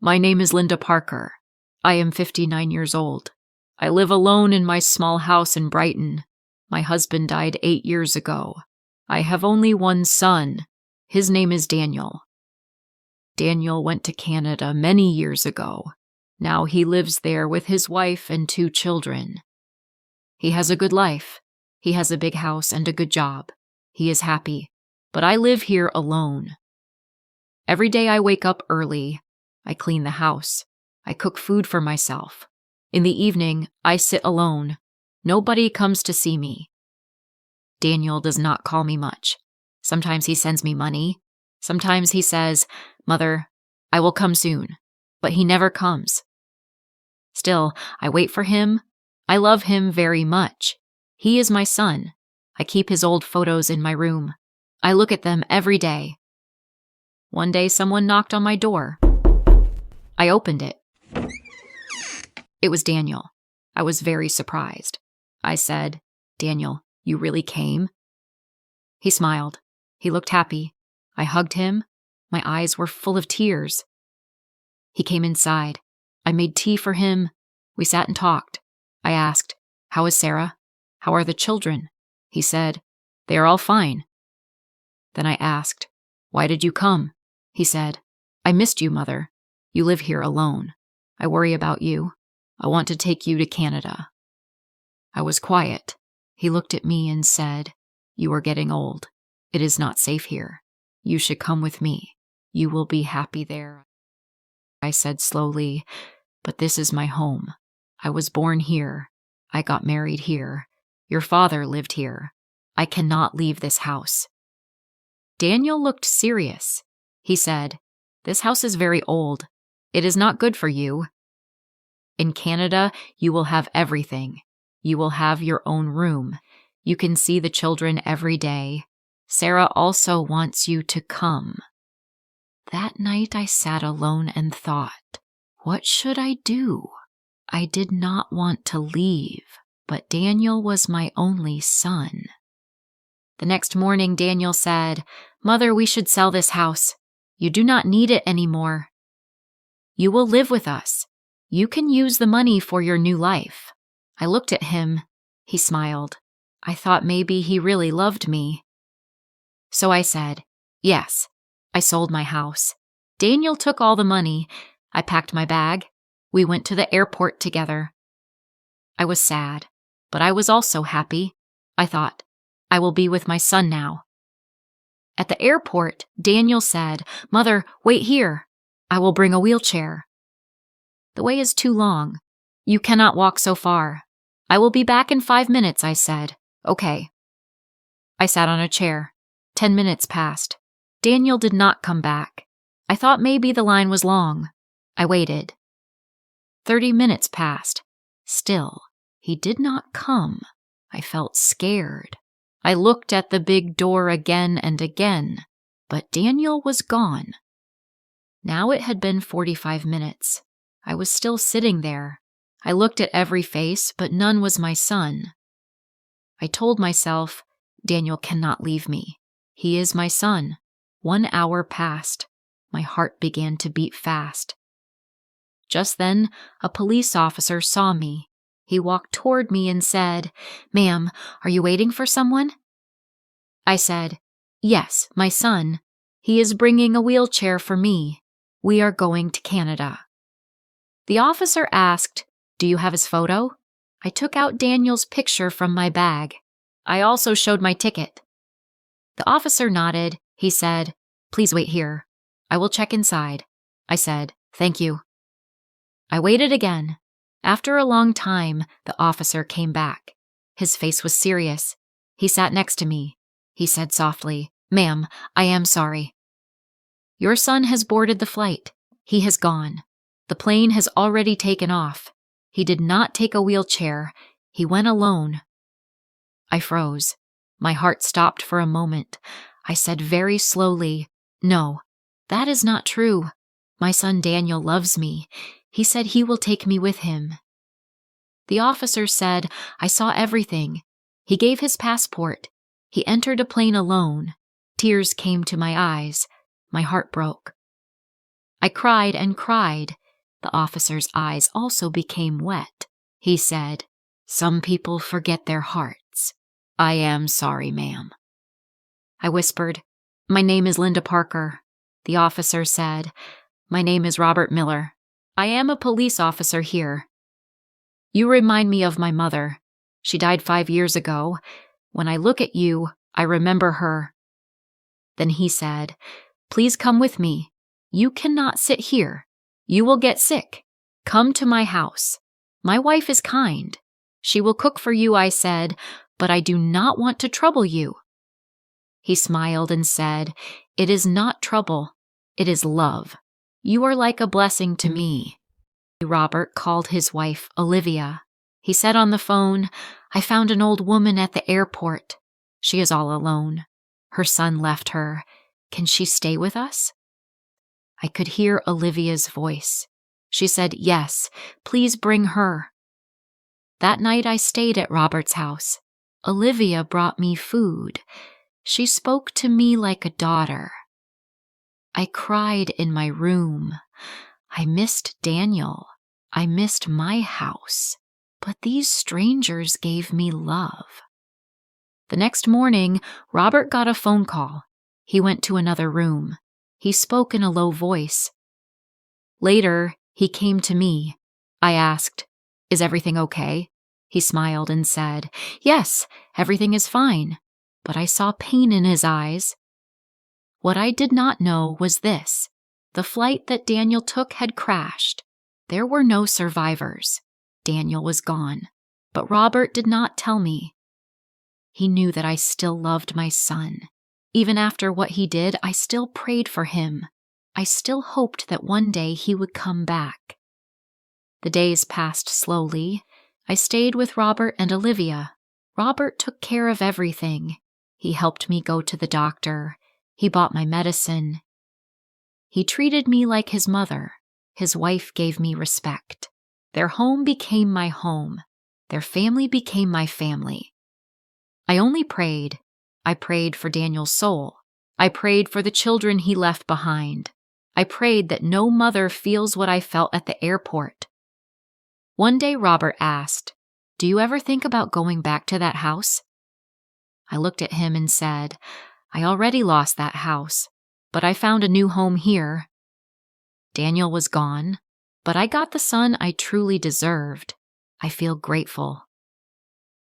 My name is Linda Parker. I am 59 years old. I live alone in my small house in Brighton. My husband died 8 years ago. I have only one son. His name is Daniel. Daniel went to Canada many years ago. Now he lives there with his wife and 2 children. He has a good life. He has a big house and a good job. He is happy, but I live here alone. Every day I wake up early. I clean the house. I cook food for myself. In the evening, I sit alone. Nobody comes to see me. Daniel does not call me much. Sometimes he sends me money. Sometimes he says, "Mother, I will come soon," but he never comes. Still, I wait for him. I love him very much. He is my son. I keep his old photos in my room. I look at them every day. One day someone knocked on my door. I opened it. It was Daniel. I was very surprised. I said, "Daniel, you really came?" He smiled. He looked happy. I hugged him. My eyes were full of tears. He came inside. I made tea for him. We sat and talked. I asked, "How is Sarah? How are the children?" He said, "They are all fine." Then I asked, "Why did you come?" He said, "I missed you, Mother. You live here alone. I worry about you. I want to take you to Canada." I was quiet. He looked at me and said, "You are getting old. It is not safe here. You should come with me. You will be happy there." I said slowly, "But this is my home. I was born here. I got married here. Your father lived here. I cannot leave this house." Daniel looked serious. He said, "This house is very old. It is not good for you. In Canada, you will have everything. You will have your own room. You can see the children every day. Sarah also wants you to come." That night I sat alone and thought, what should I do? I did not want to leave, but Daniel was my only son. The next morning, Daniel said, "Mother, we should sell this house. You do not need it anymore. You will live with us. You can use the money for your new life." I looked at him. He smiled. I thought maybe he really loved me. So I said, "Yes." I sold my house. Daniel took all the money. I packed my bag. We went to the airport together. I was sad, but I was also happy. I thought, I will be with my son now. At the airport, Daniel said, "Mother, wait here. I will bring a wheelchair." "The way is too long. You cannot walk so far." "I will be back in 5 minutes," I said. "Okay." I sat on a chair. 10 minutes passed. Daniel did not come back. I thought maybe the line was long. I waited. 30 minutes passed. Still, he did not come. I felt scared. I looked at the big door again and again, but Daniel was gone. Now it had been 45 minutes. I was still sitting there. I looked at every face, but none was my son. I told myself, Daniel cannot leave me. He is my son. 1 hour passed. My heart began to beat fast. Just then, a police officer saw me. He walked toward me and said, "Ma'am, are you waiting for someone?" I said, "Yes, my son. He is bringing a wheelchair for me. We are going to Canada." The officer asked, "Do you have his photo?" I took out Daniel's picture from my bag. I also showed my ticket. The officer nodded. He said, "Please wait here. I will check inside." I said, "Thank you." I waited again. After a long time, the officer came back. His face was serious. He sat next to me. He said softly, "Ma'am, I am sorry. Your son has boarded the flight. He has gone. The plane has already taken off. He did not take a wheelchair. He went alone." I froze. My heart stopped for a moment. I said very slowly, "No, that is not true. My son Daniel loves me. He said he will take me with him." The officer said, "I saw everything. He gave his passport. He entered a plane alone." Tears came to my eyes. My heart broke. I cried and cried. The officer's eyes also became wet. He said, "Some people forget their hearts. I am sorry, ma'am." I whispered, "My name is Linda Parker." The officer said, "My name is Robert Miller. I am a police officer here. You remind me of my mother. She died 5 years ago. When I look at you, I remember her." Then he said, "Please come with me. You cannot sit here. You will get sick. Come to my house. My wife is kind. She will cook for you," I said, "but I do not want to trouble you." He smiled and said, "It is not trouble. It is love. You are like a blessing to me." Robert called his wife Olivia. He said on the phone, "I found an old woman at the airport. She is all alone. Her son left her. Can she stay with us?" I could hear Olivia's voice. She said, "Yes, please bring her." That night I stayed at Robert's house. Olivia brought me food. She spoke to me like a daughter. I cried in my room. I missed Daniel. I missed my house. But these strangers gave me love. The next morning, Robert got a phone call. He went to another room. He spoke in a low voice. Later, he came to me. I asked, "Is everything okay?" He smiled and said, "Yes, everything is fine." But I saw pain in his eyes. What I did not know was this. The flight that Daniel took had crashed. There were no survivors. Daniel was gone. But Robert did not tell me. He knew that I still loved my son. Even after what he did, I still prayed for him. I still hoped that one day he would come back. The days passed slowly. I stayed with Robert and Olivia. Robert took care of everything. He helped me go to the doctor. He bought my medicine. He treated me like his mother. His wife gave me respect. Their home became my home. Their family became my family. I only prayed. I prayed for Daniel's soul. I prayed for the children he left behind. I prayed that no mother feels what I felt at the airport. One day Robert asked, "Do you ever think about going back to that house?" I looked at him and said, "I already lost that house, but I found a new home here." Daniel was gone, but I got the son I truly deserved. I feel grateful.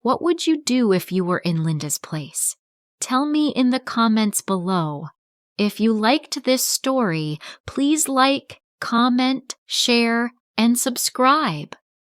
What would you do if you were in Linda's place? Tell me in the comments below. If you liked this story, please like, comment, share, and subscribe.